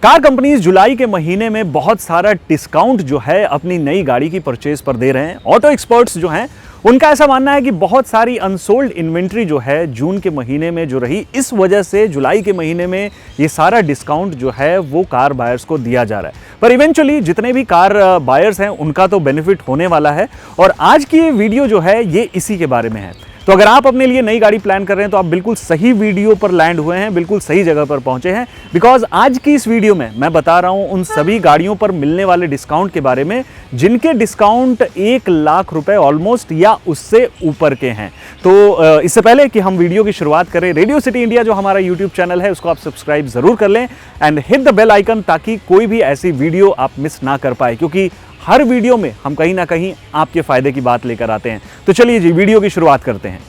Car companies जुलाई के महीने में बहुत सारा डिस्काउंट जो है अपनी नई गाड़ी की परचेज पर दे रहे हैं। ऑटो एक्सपर्ट्स जो हैं उनका ऐसा मानना है कि बहुत सारी अनसोल्ड इन्वेंट्री जो है जून के महीने में जो रही, इस वजह से जुलाई के महीने में ये सारा डिस्काउंट जो है वो कार बायर्स को दिया जा रहा है। पर इवेंचुअली जितने भी कार बायर्स हैं उनका तो बेनिफिट होने वाला है और आज की ये वीडियो जो है ये इसी के बारे में है। तो अगर आप अपने लिए नई गाड़ी प्लान कर रहे हैं तो आप बिल्कुल सही वीडियो पर लैंड हुए हैं, बिल्कुल सही जगह पर पहुंचे हैं। बिकॉज आज की इस वीडियो में मैं बता रहा हूं उन सभी गाड़ियों पर मिलने वाले डिस्काउंट के बारे में जिनके डिस्काउंट 1 लाख रुपए ऑलमोस्ट या उससे ऊपर के हैं। तो इससे पहले कि हम वीडियो की शुरुआत करें, रेडियो सिटी इंडिया जो हमारा यूट्यूब चैनल है उसको आप सब्सक्राइब जरूर कर लें and hit the bell icon ताकि कोई भी ऐसी वीडियो आप मिस ना कर पाए, क्योंकि हर वीडियो में हम कहीं ना कहीं आपके फायदे की बात लेकर आते हैं। तो चलिए जी वीडियो की शुरुआत करते हैं।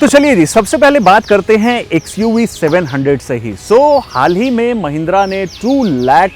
तो चलिए जी सबसे पहले बात करते हैं XUV 700 से ही। हाल ही में महिंद्रा ने 2 लाख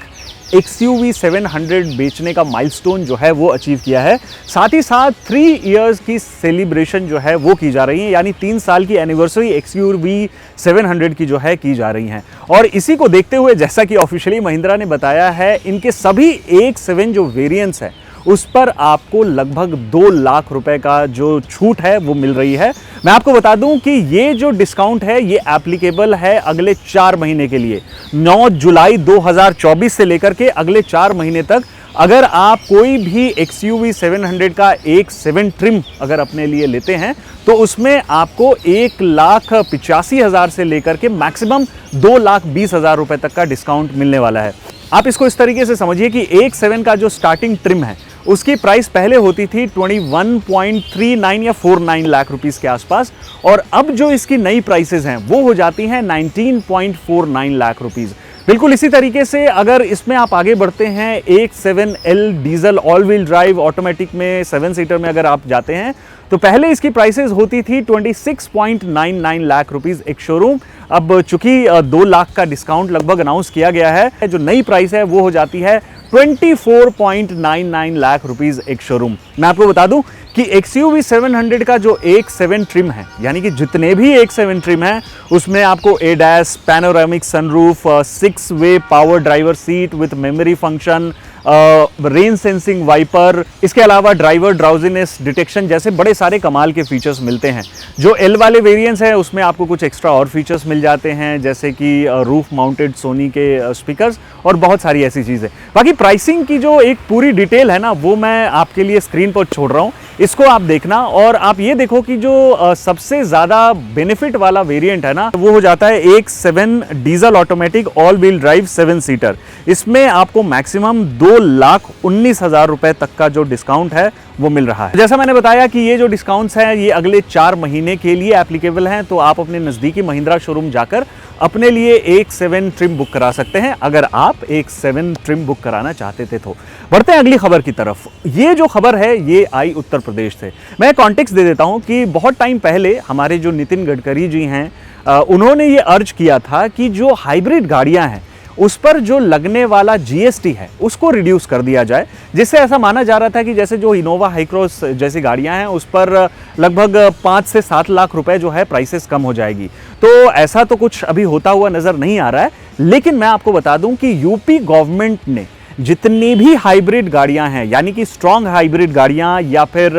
XUV 700 बेचने का माइलस्टोन जो है वो अचीव किया है। साथ ही साथ 3 इयर्स की सेलिब्रेशन जो है वो की जा रही है, यानी 3 साल की एनिवर्सरी XUV 700 की जो है की जा रही है। और इसी को देखते हुए जैसा कि ऑफिशियली महिंद्रा ने बताया है, इनके सभी X7 जो वेरिएंट्स है उस पर आपको लगभग 2 लाख रुपए का जो छूट है वो मिल रही है। मैं आपको बता दूं कि ये जो डिस्काउंट है ये एप्लीकेबल है अगले 4 महीने के लिए, 9 जुलाई 2024 से लेकर के अगले 4 महीने तक। अगर आप कोई भी XUV 700 का X7 ट्रिम अगर अपने लिए लेते हैं तो उसमें आपको 1,85,000 से लेकर के मैक्सिमम 2,20,000 रुपए तक का डिस्काउंट मिलने वाला है। आप इसको इस तरीके से समझिए कि X7 का जो स्टार्टिंग ट्रिम है उसकी प्राइस पहले होती थी 21.39 या 49 लाख रुपीस के आसपास, और अब जो इसकी नई प्राइसेस हैं वो हो जाती हैं 19.49 लाख रुपीस। बिल्कुल इसी तरीके से अगर इसमें आप आगे बढ़ते हैं X7L diesel all wheel drive automatic में 7 सीटर में अगर आप जाते हैं तो पहले इसकी प्राइसेस होती थी 26.99 लाख रुपीस एक शोरूम। अब चूंकि 2 लाख का डिस्काउंट लगभग अनाउंस किया गया है, जो नई प्राइस है वो हो जाती है 24.99 लाख रुपीस एक शोरूम। मैं आपको बता दूं कि XUV 700 का जो X7 ट्रिम है, यानी कि जितने भी X7 ट्रिम है उसमें आपको ADAS, panoramic sunroof, 6 way power driver seat with memory function, rain sensing wiper, इसके अलावा ड्राइवर ड्राउजीनेस डिटेक्शन जैसे बड़े सारे कमाल के फीचर्स मिलते हैं। जो L वाले वेरिएंट्स हैं उसमें आपको कुछ एक्स्ट्रा और फीचर्स मिल जाते हैं, जैसे कि रूफ माउंटेड सोनी के स्पीकर्स और बहुत सारी ऐसी चीज़ें। बाकी प्राइसिंग की जो एक पूरी डिटेल है ना वो मैं आपके लिए स्क्रीन पर छोड़ रहा हूँ, इसको आप देखना। और आप ये देखो कि जो सबसे ज़्यादा बेनिफिट वाला वेरिएंट है ना वो हो जाता है X7 diesel automatic all wheel drive 7 seater. इसमें आपको मैक्सिमम 2,19,000 रुपए तक का जो डिस्काउंट है वो मिल रहा है। जैसा मैंने बताया कि ये जो डिस्काउंट्स हैं ये अगले 4 महीने के लिए एप्लीकेबल हैं, तो आप अपने नज़दीकी महिंद्रा शोरूम जाकर अपने लिए X7 ट्रिम बुक करा सकते हैं अगर आप X7 ट्रिम बुक कराना चाहते थे। तो बढ़ते हैं अगली खबर की तरफ। ये जो खबर है ये आई उत्तर प्रदेश से। मैं कॉन्टेक्स्ट दे देता हूँ कि बहुत टाइम पहले हमारे जो नितिन गडकरी जी हैं उन्होंने ये अर्ज किया था कि जो हाइब्रिड गाड़ियाँ हैं उस पर जो लगने वाला GST है उसको रिड्यूस कर दिया जाए, जिससे ऐसा माना जा रहा था कि जैसे जो इनोवा हाईक्रॉस जैसी गाड़ियां हैं उस पर लगभग 5 से 7 लाख रुपए जो है प्राइसेस कम हो जाएगी। तो ऐसा तो कुछ अभी होता हुआ नजर नहीं आ रहा है, लेकिन मैं आपको बता दूं कि यूपी गवर्नमेंट ने जितनी भी हाइब्रिड गाड़ियां हैं, यानी कि स्ट्रॉन्ग हाइब्रिड गाड़ियां या फिर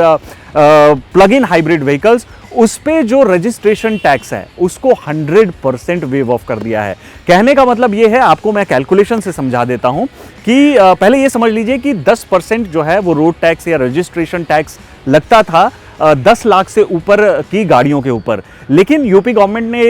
प्लग इन हाइब्रिड व्हीकल्स, उस पे जो रजिस्ट्रेशन टैक्स है उसको 100% वेव ऑफ कर दिया है। कहने का मतलब ये है, आपको मैं कैलकुलेशन से समझा देता हूं कि पहले ये समझ लीजिए कि 10% जो है वो रोड टैक्स या रजिस्ट्रेशन टैक्स लगता था 10 लाख से ऊपर की गाड़ियों के ऊपर, लेकिन यूपी गवर्नमेंट ने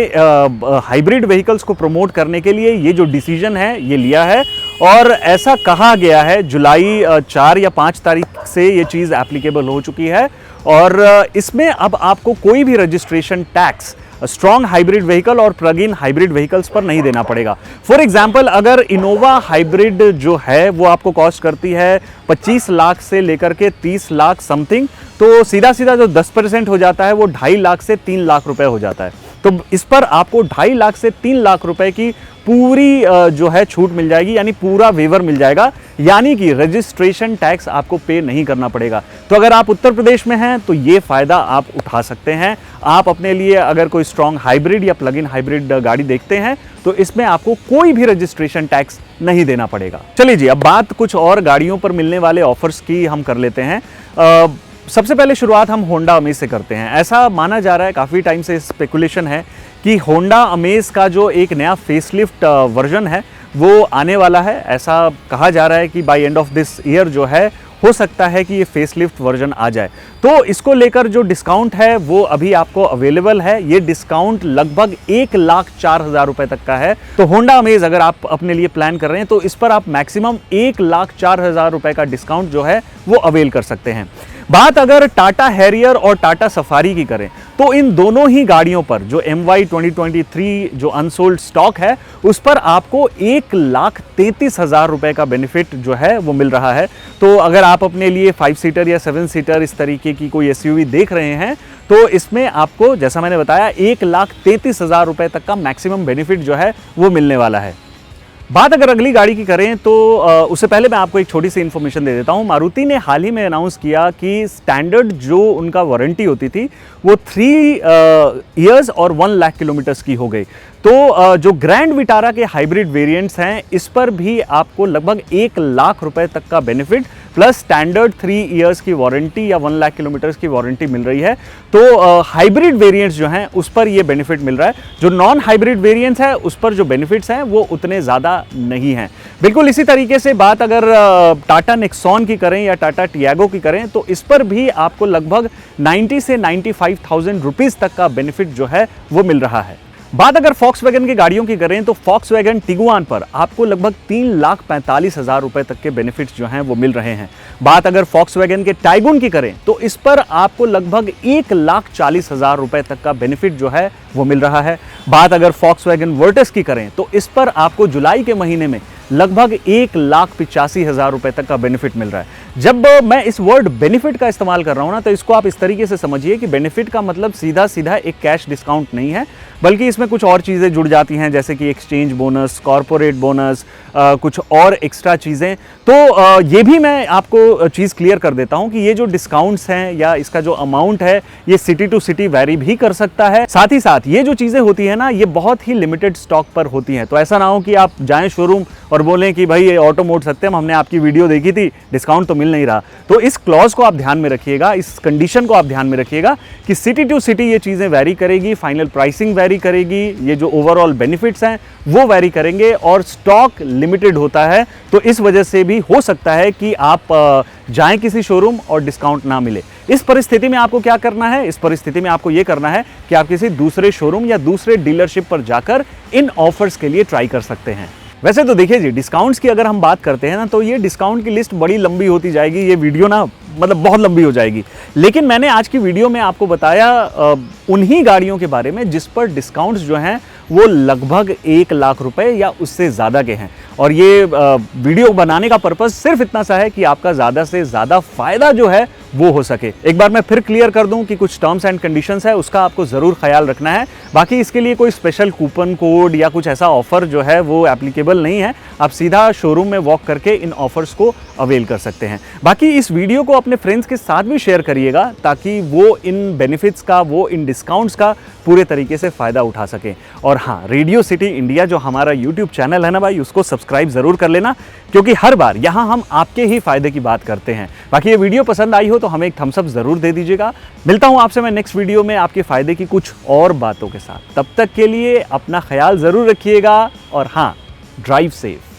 हाइब्रिड व्हीकल्स को प्रमोट करने के लिए ये जो डिसीजन है ये लिया है। और ऐसा कहा गया है जुलाई 4 या 5 तारीख से ये चीज़ एप्लीकेबल हो चुकी है, और इसमें अब आपको कोई भी registration tax strong hybrid vehicle और प्लग इन हाइब्रिड व्हीकल्स पर नहीं देना पड़ेगा। फॉर एग्जांपल अगर इनोवा हाइब्रिड जो है वो आपको कॉस्ट करती है 25 लाख से लेकर के 30 लाख समथिंग, तो सीधा सीधा जो 10% हो जाता है वो 2.5 लाख से 3 लाख रुपए हो जाता है। तो इस पर आपको 2.5 लाख से 3 लाख रुपए की पूरी जो है छूट मिल जाएगी, यानी पूरा वेवर मिल जाएगा, यानी कि रजिस्ट्रेशन टैक्स आपको पे नहीं करना पड़ेगा। तो अगर आप उत्तर प्रदेश में हैं तो ये फ़ायदा आप उठा सकते हैं। आप अपने लिए अगर कोई स्ट्रॉन्ग हाइब्रिड या प्लग इन हाइब्रिड गाड़ी देखते हैं तो इसमें आपको कोई भी रजिस्ट्रेशन टैक्स नहीं देना पड़ेगा। चलिए जी, अब बात कुछ और गाड़ियों पर मिलने वाले ऑफर्स की हम कर लेते हैं। सबसे पहले शुरुआत हम होंडा अमेज से करते हैं। ऐसा माना जा रहा है, काफ़ी टाइम से स्पेकुलेशन है कि होंडा अमेज का जो एक नया फेसलिफ्ट वर्जन है वो आने वाला है। ऐसा कहा जा रहा है कि by end of this year जो है हो सकता है कि ये फेसलिफ्ट वर्जन आ जाए। तो इसको लेकर जो डिस्काउंट है वो अभी आपको अवेलेबल है। ये डिस्काउंट लगभग 1,04,000 रुपए तक का है। तो होंडा अमेज अगर आप अपने लिए प्लान कर रहे हैं तो इस पर आप मैक्सिमम 1,04,000 रुपए का डिस्काउंट जो है वो अवेल कर सकते हैं। बात अगर टाटा हैरियर और टाटा सफारी की करें तो इन दोनों ही गाड़ियों पर जो MY 2023 जो अनसोल्ड स्टॉक है उस पर आपको 1,33,000 रुपए का बेनिफिट जो है वो मिल रहा है। तो अगर आप अपने लिए 5 सीटर या 7 सीटर इस तरीके की कोई SUV देख रहे हैं तो इसमें आपको, जैसा मैंने बताया, 1,33,000 रुपए तक का मैक्सिमम बेनिफिट जो है वो मिलने वाला है। बात अगर अगली गाड़ी की करें तो उससे पहले मैं आपको एक छोटी सी इन्फॉर्मेशन दे देता हूं। मारुति ने हाल ही में अनाउंस किया कि स्टैंडर्ड जो उनका वारंटी होती थी वो 3 इयर्स और 1 लाख किलोमीटर्स की हो गई। तो जो ग्रैंड विटारा के हाइब्रिड वेरिएंट्स हैं इस पर भी आपको लगभग 1 लाख रुपए तक का बेनिफिट प्लस स्टैंडर्ड 3 इयर्स की वारंटी या 1 लाख किलोमीटर्स की वारंटी मिल रही है। तो हाइब्रिड वेरिएंट्स जो हैं उस पर ये बेनिफिट मिल रहा है। जो नॉन हाइब्रिड वेरिएंट्स हैं उस पर जो बेनिफिट्स हैं वो उतने ज़्यादा नहीं हैं। बिल्कुल इसी तरीके से बात अगर टाटा नेक्सॉन की करें या टाटा टियागो की करें तो इस पर भी आपको लगभग 90 से 95,000 रुपीज़ तक का बेनिफिट जो है वो मिल रहा है। बात अगर फॉक्सवैगन की गाड़ियों की करें तो फॉक्सवैगन टिगुआन पर आपको लगभग 3,45,000 रुपए तक के बेनिफिट्स जो हैं वो मिल रहे हैं। बात अगर फॉक्सवैगन के टाइगून की करें तो इस पर आपको लगभग 1,40,000 रुपए तक का बेनिफिट जो है वो मिल रहा है। बात अगर फॉक्सवैगन वर्टस की करें तो इस पर आपको जुलाई के महीने में लगभग 1,85,000 रुपए तक का बेनिफिट मिल रहा है। जब मैं इस वर्ड बेनिफिट का इस्तेमाल कर रहा हूं ना तो इसको आप इस तरीके से समझिए कि बेनिफिट का मतलब सीधा सीधा एक कैश डिस्काउंट नहीं है, बल्कि इसमें कुछ और चीज़ें जुड़ जाती हैं जैसे कि एक्सचेंज बोनस, कॉर्पोरेट बोनस, कुछ और एक्स्ट्रा चीज़ें। तो ये भी मैं आपको चीज़ क्लियर कर देता हूं कि ये जो डिस्काउंट्स हैं या इसका जो अमाउंट है ये सिटी टू सिटी वैरी भी कर सकता है। साथ ही साथ ये जो चीज़ें होती हैं ना ये बहुत ही लिमिटेड स्टॉक पर होती हैं। तो ऐसा ना हो कि आप जाएँ शोरूम और बोलें कि भाई ये ऑटो मोड सत्यम हमने आपकी वीडियो देखी थी, डिस्काउंट तो मिल नहीं रहा। तो इस क्लॉज को आप ध्यान में रखिएगा, इस कंडीशन को आप ध्यान में रखिएगा कि सिटी टू सिटी ये चीज़ें वैरी करेगी, फाइनल प्राइसिंग वैरी करेगी, ये जो ओवरऑल बेनिफिट्स हैं वो वैरी करेंगे और स्टॉक लिमिटेड होता है। तो इस वजह से भी हो सकता है कि आप जाएं किसी शोरूम और डिस्काउंट ना मिले। इस परिस्थिति में आपको क्या करना है? इस परिस्थिति में आपको ये करना है कि आप किसी दूसरे शोरूम या दूसरे डीलरशिप पर जाकर इन ऑफर्स के लिए ट्राई कर सकते हैं। वैसे तो देखिए जी, डिस्काउंट्स की अगर हम बात करते हैं ना तो ये डिस्काउंट की लिस्ट बड़ी लंबी होती जाएगी, ये वीडियो ना मतलब बहुत लंबी हो जाएगी। लेकिन मैंने आज की वीडियो में आपको बताया उन्हीं गाड़ियों के बारे में जिस पर डिस्काउंट्स जो हैं वो लगभग 1 लाख रुपए या उससे ज़्यादा के हैं। और ये वीडियो बनाने का पर्पज़ सिर्फ इतना सा है कि आपका ज़्यादा से ज़्यादा फ़ायदा जो है वो हो सके। एक बार मैं फिर क्लियर कर दूं कि कुछ टर्म्स एंड कंडीशंस है उसका आपको ज़रूर ख्याल रखना है। बाकी इसके लिए कोई स्पेशल कूपन कोड या कुछ ऐसा ऑफ़र जो है वो एप्लीकेबल नहीं है। आप सीधा शोरूम में वॉक करके इन ऑफ़र्स को अवेल कर सकते हैं। बाकी इस वीडियो को अपने फ्रेंड्स के साथ भी शेयर करिएगा ताकि वो इन बेनिफिट्स का, वो इन डिस्काउंट्स का पूरे तरीके से फ़ायदा उठा सकें। और हाँ, रेडियो सिटी इंडिया जो हमारा यूट्यूब चैनल है ना भाई, उसको सब्सक्राइब ज़रूर कर लेना क्योंकि हर बार यहाँ हम आपके ही फ़ायदे की बात करते हैं। बाकी ये वीडियो पसंद आई हो तो हमें एक थम्स अप ज़रूर दे दीजिएगा। मिलता हूँ आपसे मैं नेक्स्ट वीडियो में आपके फ़ायदे की कुछ और बातों के साथ। तब तक के लिए अपना ख्याल ज़रूर रखिएगा और हाँ, ड्राइव सेफ।